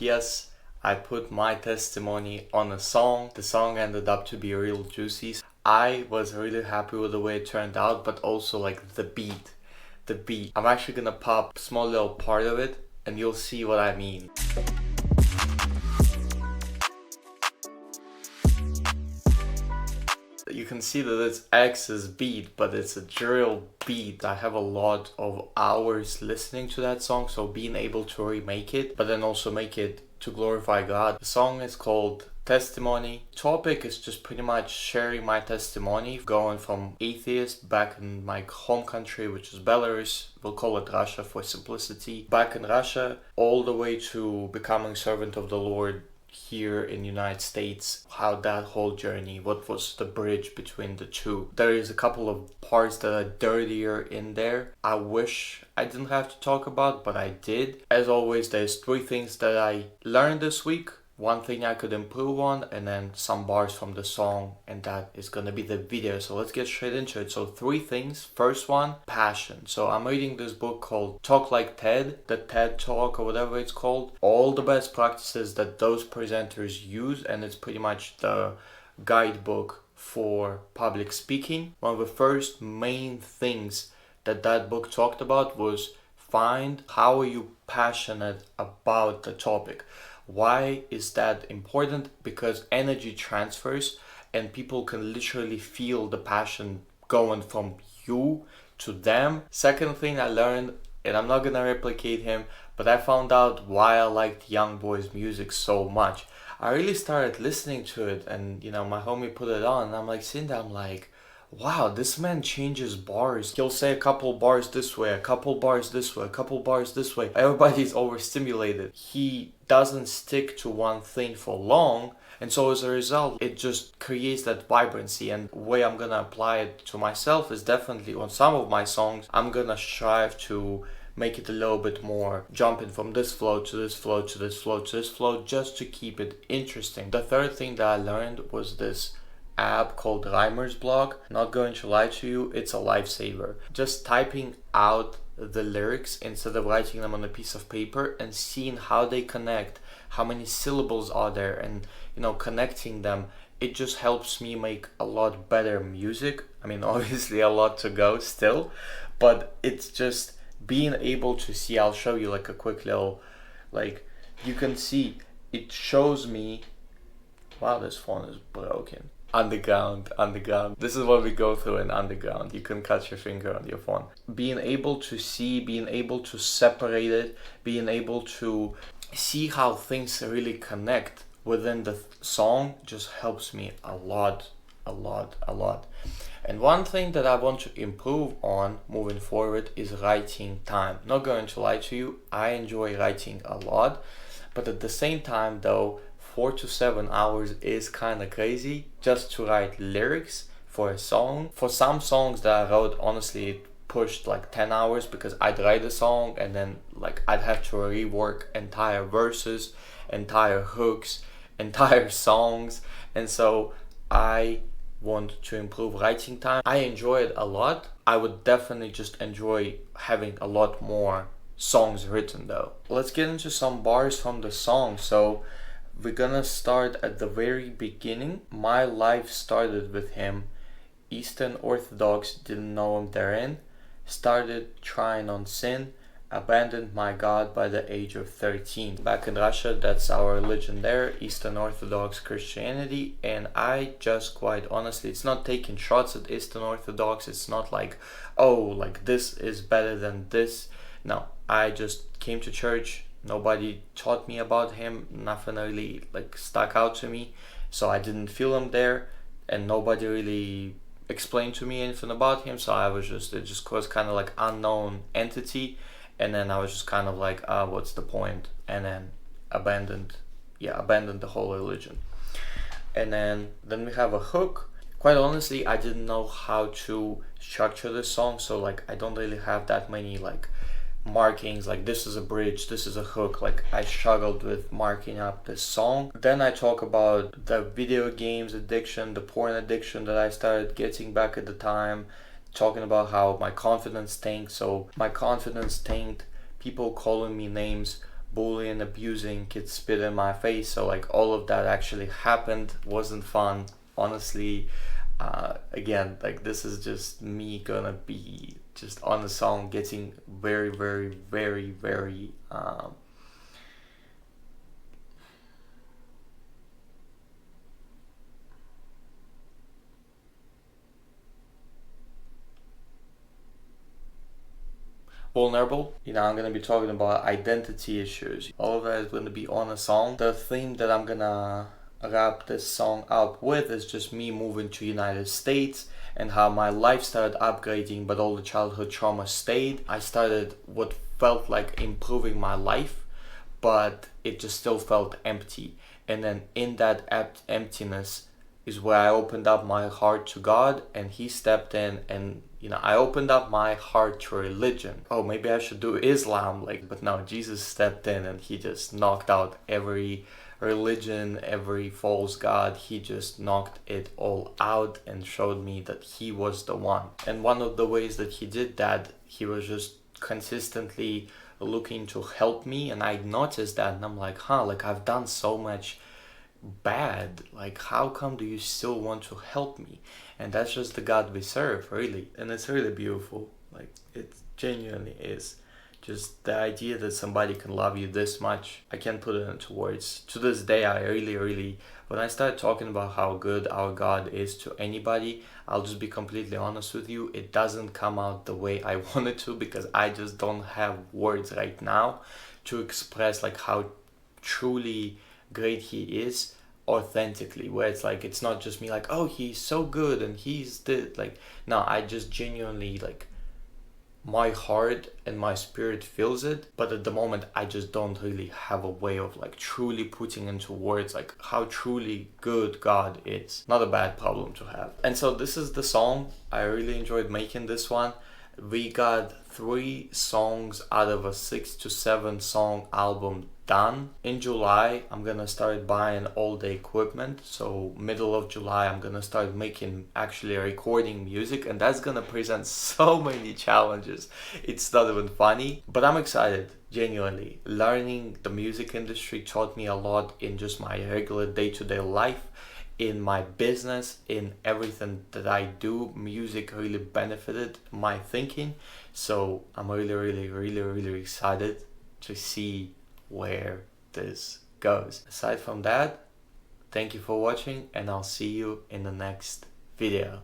Yes, I put my testimony on a song. The song ended up to be real juicy. I was really happy with the way it turned out, but also like the beat. The beat. I'm actually gonna pop a small little part of it and you'll see what I mean. You can see that it's X's beat, but it's a drill beat. I have a lot of hours listening to that song, so being able to remake it, but then also make it to glorify God. The song is called Testimony. Topic is just pretty much sharing my testimony, going from atheist back in my home country, which is Belarus, we'll call it Russia for simplicity, back in Russia, all the way to becoming servant of the Lord here in United States, how that whole journey, what was the bridge between the two. There is a couple of parts that are dirtier in there. I wish I didn't have to talk about, but I did. As always, there's 3 things that I learned this week, 1 thing I could improve on, and then some bars from the song, and that is gonna be the video. So let's get straight into it. So 3 things. First one, passion. So I'm reading this book called Talk Like TED, the TED Talk or whatever it's called. All the best practices that those presenters use, and it's pretty much the guidebook for public speaking. One of the first main things that book talked about was find how are you passionate about the topic. Why is that important? Because energy transfers and people can literally feel the passion going from you to them. Second thing I learned, and I'm not gonna replicate him, but I found out why I liked Young Boy's music so much. I really started listening to it, and my homie put it on, and I'm like sitting there, I'm like, wow, this man changes bars. He'll say a couple bars this way, a couple bars this way, a couple bars this way. Everybody's overstimulated. He doesn't stick to one thing for long, and so as a result, it just creates that vibrancy. And the way I'm gonna apply it to myself is definitely on some of my songs, I'm gonna strive to make it a little bit more jumping from this flow to this flow to this flow to this flow, just to keep it interesting. The third thing that I learned was this app called Rhymer's Block. Not going to lie to you, it's a lifesaver. Just typing out the lyrics instead of writing them on a piece of paper and seeing how they connect, how many syllables are there, and connecting them, it just helps me make a lot better music. I mean, obviously a lot to go still, but it's just being able to see. I'll show you like a quick little, you can see it shows me. Wow, this phone is broken. Underground. This is what we go through in underground. You can cut your finger on your phone. Being able to see, being able to separate it, being able to see how things really connect within the song just helps me a lot. And one thing that I want to improve on moving forward is writing time. Not going to lie to you, I enjoy writing a lot, but at the same time though, 4 to 7 hours is kind of crazy just to write lyrics for a song. For some songs that I wrote, honestly, it pushed like 10 hours because I'd write a song and then I'd have to rework entire verses, entire hooks, entire songs. And so I want to improve writing time. I enjoy it a lot. I would definitely just enjoy having a lot more songs written though. Let's get into some bars from the song. So we're gonna start at the very beginning. My life started with him. Eastern Orthodox, didn't know him therein. Started trying on sin. Abandoned my God by the age of 13. Back in Russia, that's our religion there, Eastern Orthodox Christianity. And I just quite honestly, it's not taking shots at Eastern Orthodox. It's not like, this is better than this. No, I just came to church. Nobody taught me about him, nothing really stuck out to me, so I didn't feel him there, and nobody really explained to me anything about him, so it just was kind of like unknown entity, and then I was just kind of like, what's the point, and then abandoned the whole religion. And then we have a hook. Quite honestly, I didn't know how to structure this song, so I don't really have that many markings, this is a bridge, this is a hook. I struggled with marking up this song. Then I talk about the video games addiction, the porn addiction that I started getting back at the time, talking about how my confidence tanked. So my confidence tanked, people calling me names bullying, abusing, kids spit in my face. So like all of that actually happened. Wasn't fun, honestly. Again, like this is just me gonna be just on the song getting very, very, very, very vulnerable. You know, I'm gonna be talking about identity issues. All of that is gonna be on a song. The theme that I'm gonna wrap this song up with is just me moving to United States and how my life started upgrading, but all the childhood trauma stayed. I started what felt like improving my life, but it just still felt empty. And then in that emptiness is where I opened up my heart to God, and He stepped in, and I opened up my heart to religion. Oh, maybe I should do Islam, but no, Jesus stepped in and He just knocked out every religion, every false god. He just knocked it all out and showed me that He was the one. And one of the ways that He did that, He was just consistently looking to help me, and I noticed that, and I'm like, I've done so much bad, like how come do you still want to help me? And that's just the God we serve, really. And it's really beautiful, like it genuinely is. Just the idea that somebody can love you this much, I can't put it into words. To this day, I really, when I start talking about how good our God is to anybody, I'll just be completely honest with you, it doesn't come out the way I want it to, because I just don't have words right now to express like how truly great He is authentically, where it's like, it's not just me like, oh, He's so good and He's the, like, no, I just genuinely, like, my heart and my spirit feels it, but at the moment I just don't really have a way of like truly putting into words like how truly good God is. Not a bad problem to have. And so this is the song. I really enjoyed making this one. We got 3 songs out of a 6 to 7 song album done. In July, I'm gonna start buying all the equipment. So middle of July, I'm gonna start actually recording music, and that's gonna present so many challenges. It's not even funny, but I'm excited, genuinely. Learning the music industry taught me a lot in just my regular day-to-day life, in my business, in everything that I do. Music really benefited my thinking. So I'm really excited to see where this goes. Aside from that, thank you for watching, and I'll see you in the next video.